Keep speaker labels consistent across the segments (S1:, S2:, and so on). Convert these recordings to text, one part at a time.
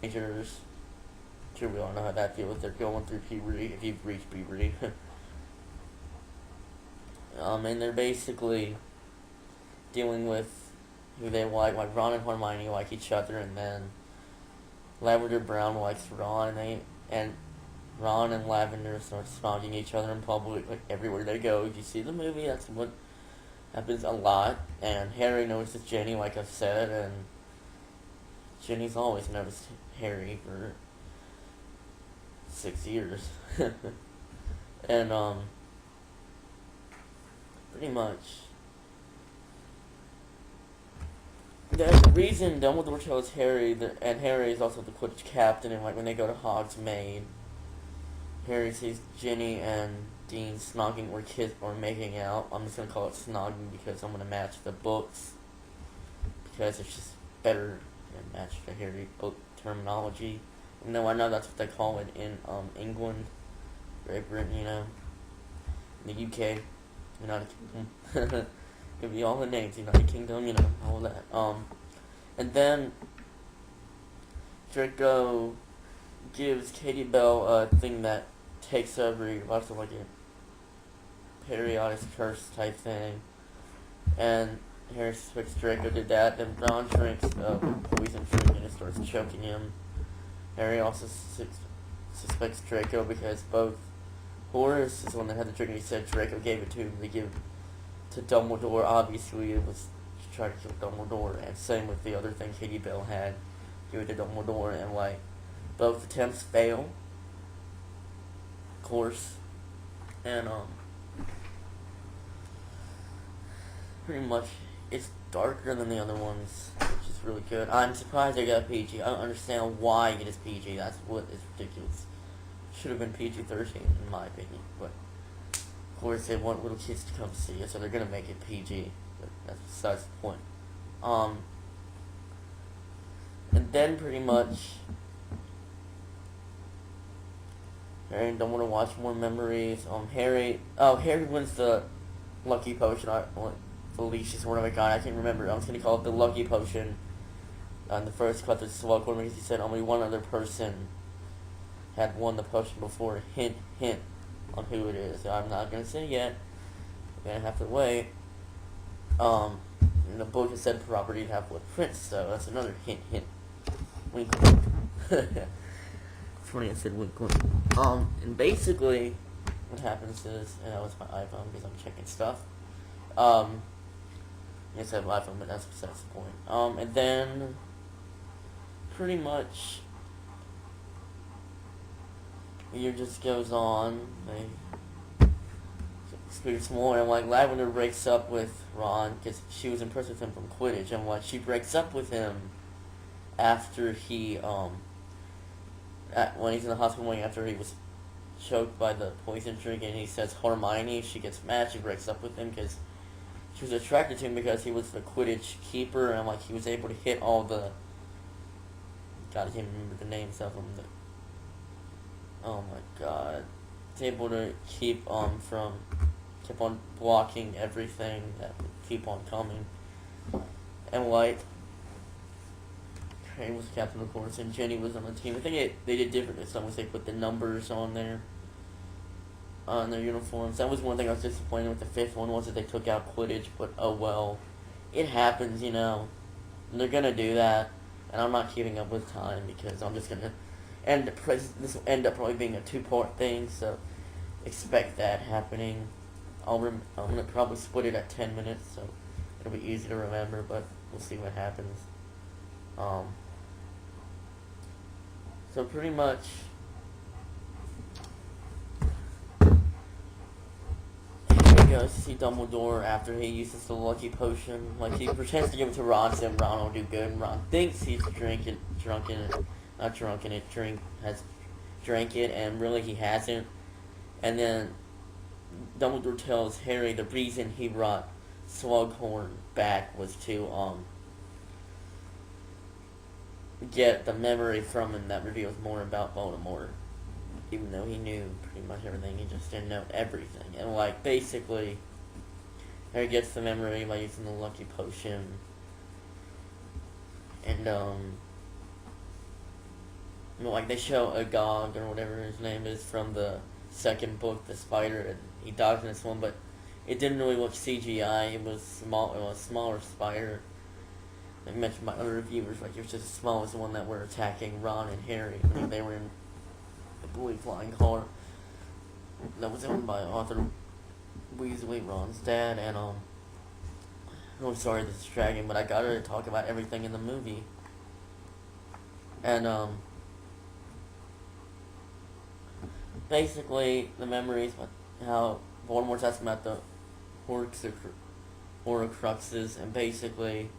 S1: teenagers. Sure, we all know how that feels. They're going through puberty, if you've reached puberty. And they're basically dealing with who they like Ron and Hermione like each other, and then Lavender Brown likes Ron, and Ron and Lavender start snogging each other in public, like everywhere they go. If you see the movie, that's what happens a lot. And Harry notices Ginny, like I've said, and Ginny's always noticed Harry for 6 years. And, pretty much. The reason Dumbledore chose Harry, and Harry is also the Quidditch captain, and like when they go to Hogsmeade, Harry sees Ginny and Dean snogging or making out. I'm just gonna call it snogging because I'm gonna match the books because it's just better and match the Harry book terminology. No, I know that's what they call it in England, Great Britain, in the UK, United Kingdom. Could be all the names, United Kingdom, all that. And then Draco gives Katie Bell a thing that takes over, lots of like a periodic curse type thing. And Harry suspects Draco did that. Then Ron drinks a poison drink and it starts choking him. Harry also suspects Draco because both Horace is the one that had the drink and he said Draco gave it to him. They give to Dumbledore. Obviously, it was to try to kill Dumbledore. And same with the other thing Katie Bell had. Give it to Dumbledore. And like, both attempts fail. Of course. And, pretty much, it's darker than the other ones, which is really good. I'm surprised they got PG. I don't understand why it is PG. That's what is ridiculous. Should have been PG-13 in my opinion, but of course they want little kids to come see it, so they're gonna make it PG. But that's besides the point. And then pretty much, Harry don't want to watch more memories. Harry wins the lucky potion. Felicia's word of a god, I can't remember. I'm just gonna call it the lucky potion. On the first cut, the Slughorn, because he said only one other person had won the potion before. Hint, hint on who it is. So I'm not gonna say yet. We're gonna have to wait. In the book it said property to have with Prince, so that's another hint, hint. Wink, wink. It's funny I said wink, wink. And basically, what happens is, and that was my iPhone because I'm checking stuff. Yes, I have an iPhone, but that's besides the point. And then, pretty much, the year just goes on. They experience more, and like Lavender breaks up with Ron because she was impressed with him from Quidditch, and like she breaks up with him after he when he's in the hospital, after he was choked by the poison drink, and he says Hermione. She gets mad. She breaks up with him because she was attracted to him because he was the Quidditch keeper, and like he was able to hit all the. God, I can't remember the names of them. Oh my God, he's able to keep on blocking everything that would keep on coming. And like, Harry was captain of course, and Ginny was on the team. I think they did differently. Some was they put the numbers on their uniforms. That was one thing I was disappointed with the fifth one, was that they took out Quidditch, but oh well. It happens, They're gonna do that, and I'm not keeping up with time because I'm just gonna this will end up probably being a 2-part thing, so expect that happening. I'm gonna probably split it at 10 minutes, so it'll be easy to remember, but we'll see what happens. So pretty much, he goes to see Dumbledore after he uses the lucky potion. Like, he pretends to give it to Ron, saying Ron will do good, and Ron thinks he's drank it, has drank it, and really he hasn't. And then Dumbledore tells Harry the reason he brought Slughorn back was to get the memory from him that reveals more about Voldemort. Even though he knew pretty much everything, he just didn't know everything. And like, basically, Harry gets the memory by using the lucky potion. And You know, like they show Agog or whatever his name is from the second book, the spider, and he dies in this one, but it didn't really look CGI. It was small. It was a smaller spider. I mentioned by other reviewers, like it was just as small as the one that were attacking Ron and Harry. They were in the blue flying car that was owned by Arthur Weasley, Ron's dad, and I'm really sorry this is dragging, but I gotta talk about everything in the movie. And basically the memories, how Voldemort's asking about the Horcruxes, and basically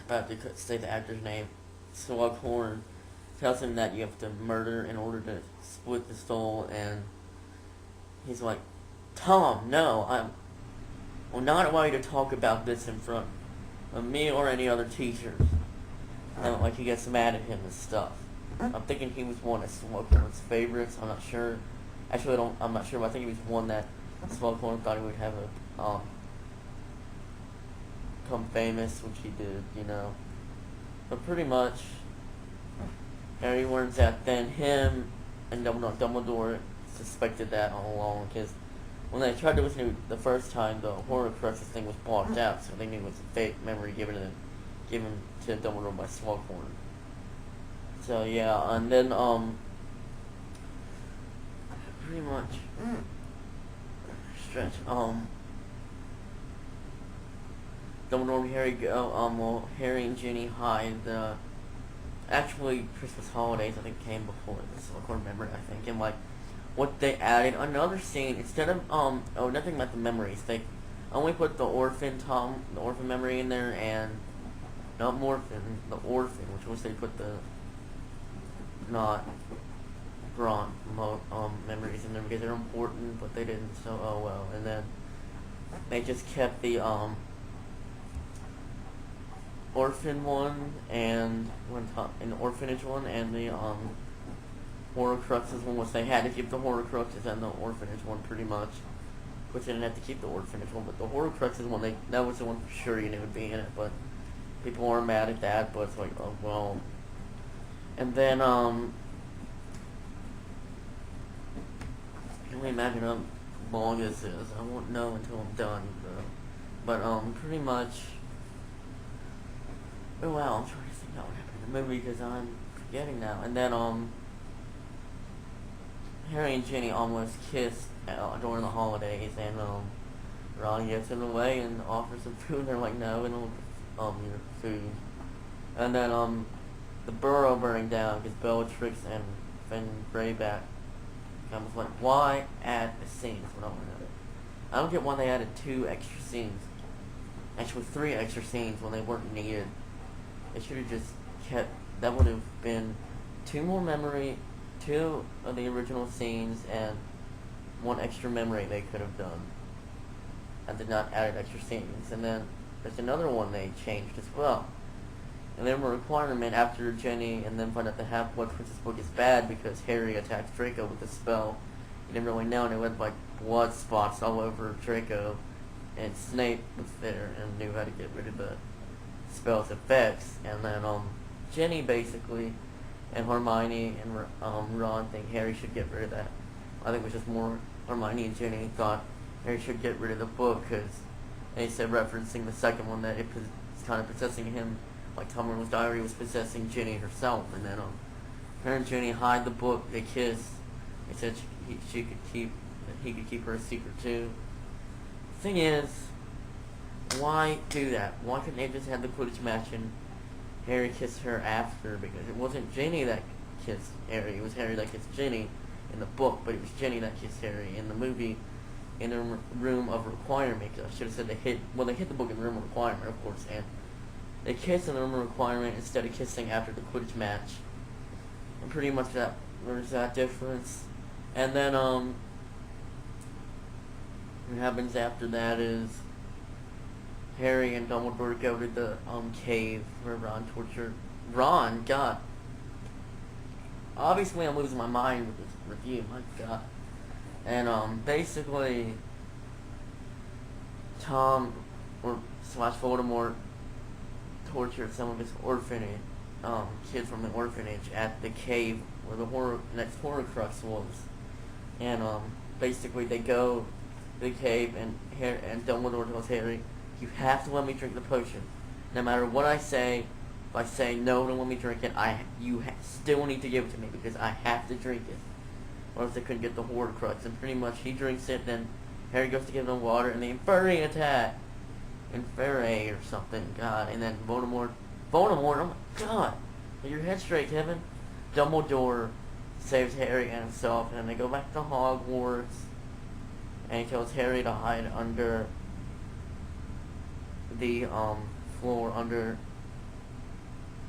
S1: about to say the actor's name, Slughorn tells him that you have to murder in order to split the soul, and he's like, Tom, no, I will not allow you to talk about this in front of me or any other teachers. And like he gets mad at him and stuff. I'm thinking he was one of Slughorn's favorites. I'm not sure. Actually, I'm not sure, but I think he was one that Slughorn thought he would have a become famous, which he did, you know. But pretty much, Harry learns that then him and Dumbledore suspected that all along, because when they tried to listen to it the first time, the Horcruxes thing was blocked out, so they knew it was a fake memory given to Dumbledore by Slughorn. So yeah, and then pretty much stretch Dumbledore and Harry go well, Harry and Ginny hide the actually Christmas holidays I think came before this. I can't remember, I think, and like what they added another scene instead of nothing about the memories. They only put the orphan memory in there, and not Morphin, the orphan, which was they put the not Bron memories in there because they're important, but they didn't. So oh well. And then they just kept the orphan one and an orphanage one, and the Horcruxes one, which they had to keep the Horcruxes and the orphanage one pretty much, which they didn't have to keep the orphanage one, but the Horcruxes one, that was the one for sure you knew would be in it, but people weren't mad at that, but it's like, oh well. And then can we imagine how long this is? I won't know until I'm done, but pretty much. Oh wow, I'm trying to think out what happened in the movie because I'm forgetting now. And then Harry and Ginny almost kiss during the holidays, and Ron gets in the way and offers them food. And they're like, no, we don't your food. And then the Burrow burning down because Bellatrix and Finn Greyback. I was like, why add a scene? That's what I want to know. I don't get why they added 2 extra scenes. Actually, 3 extra scenes when they weren't needed. They should have just kept. That would have been 2 more memory, 2 of the original scenes, and 1 extra memory they could have done. And did not add extra scenes. And then there's another one they changed as well. And then a requirement after Ginny and then find out the Half-Blood Princess book is bad because Harry attacks Draco with a spell. He didn't really know, and it went like blood spots all over Draco. And Snape was there and knew how to get rid of the spell's effects. And then Ginny basically and Hermione and Ron think Harry should get rid of that. I think it was just more Hermione and Ginny thought Harry should get rid of the book because they said, referencing the second one, that it's kind of possessing him, like Tom Riddle's diary was possessing Ginny herself. And then her and Ginny hide the book. They kiss. They said he could keep her a secret too. Thing is, why do that? Why couldn't they just have the Quidditch match and Harry kissed her after? Because it wasn't Ginny that kissed Harry. It was Harry that kissed Ginny in the book, but it was Ginny that kissed Harry in the movie in the room of requirement. I should have said they hit the book in the room of requirement, of course, and they kissed in the room of requirement instead of kissing after the Quidditch match. And pretty much there's that difference. And then what happens after that is Harry and Dumbledore go to the cave where Ron tortured Ron. God, obviously I'm losing my mind with this review. My God. And basically Tom / Voldemort tortured some of his kids from the orphanage at the cave where the next Horcrux was, and basically they go to the cave and Dumbledore tells Harry, "You have to let me drink the potion, no matter what I say. If I say no, don't let me drink it. Still need to give it to me because I have to drink it, or else they couldn't get the Horcrux." And pretty much he drinks it, then Harry goes to give them water, and the Inferi attack. Inferi or something, God, and then Voldemort, oh my God, get your head straight, Kevin. Dumbledore saves Harry and himself, and then they go back to Hogwarts, and he tells Harry to hide under the, floor, under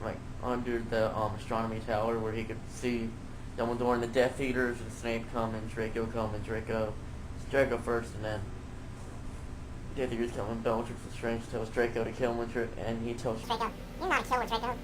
S1: the, astronomy tower, where he could see Dumbledore and the Death Eaters, and Snape come, and Draco come, and Draco first, and then Death Eaters come, and Bellatrix Lestrange tells Draco to kill him, and he tells
S2: Draco, you're not a killer, Draco.